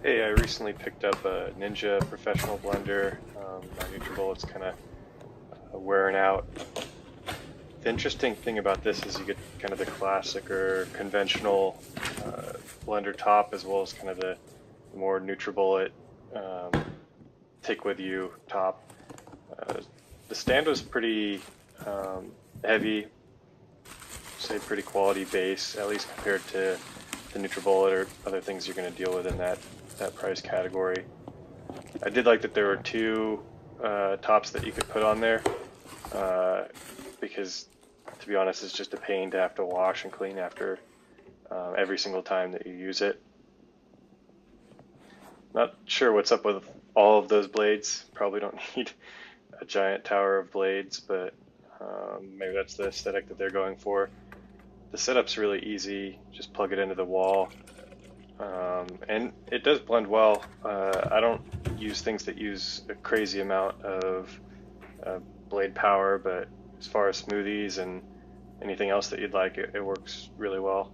Hey, I recently picked up a Ninja professional blender. My NutriBullet's kind of wearing out. The interesting thing about this is you get kind of the classic or conventional blender top, as well as kind of the more NutriBullet take with you top. The stand was pretty heavy, say pretty quality base, at least compared to the NutriBullet or other things you're going to deal with in that price category. I did like that there were two tops that you could put on there, because to be honest, it's just a pain to have to wash and clean after every single time that you use it. Not sure what's up with all of those blades. Probably don't need a giant tower of blades, but maybe that's the aesthetic that they're going for. The setup's really easy. Just plug it into the wall. And it does blend well. I don't use things that use a crazy amount of blade power, but as far as smoothies and anything else that you'd like, it works really well.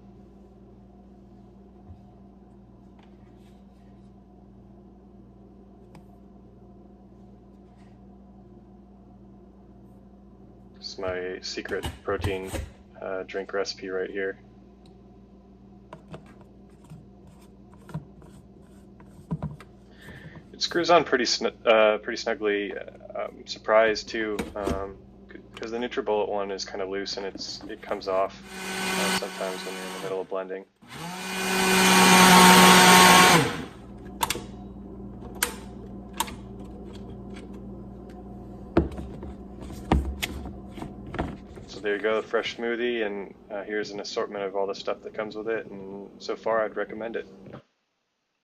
This is my secret protein drink recipe right here. It screws on pretty snugly. I'm surprised too, because the NutriBullet one is kind of loose and it comes off sometimes when you're in the middle of blending. So there you go, the fresh smoothie, and here's an assortment of all the stuff that comes with it, and so far I'd recommend it.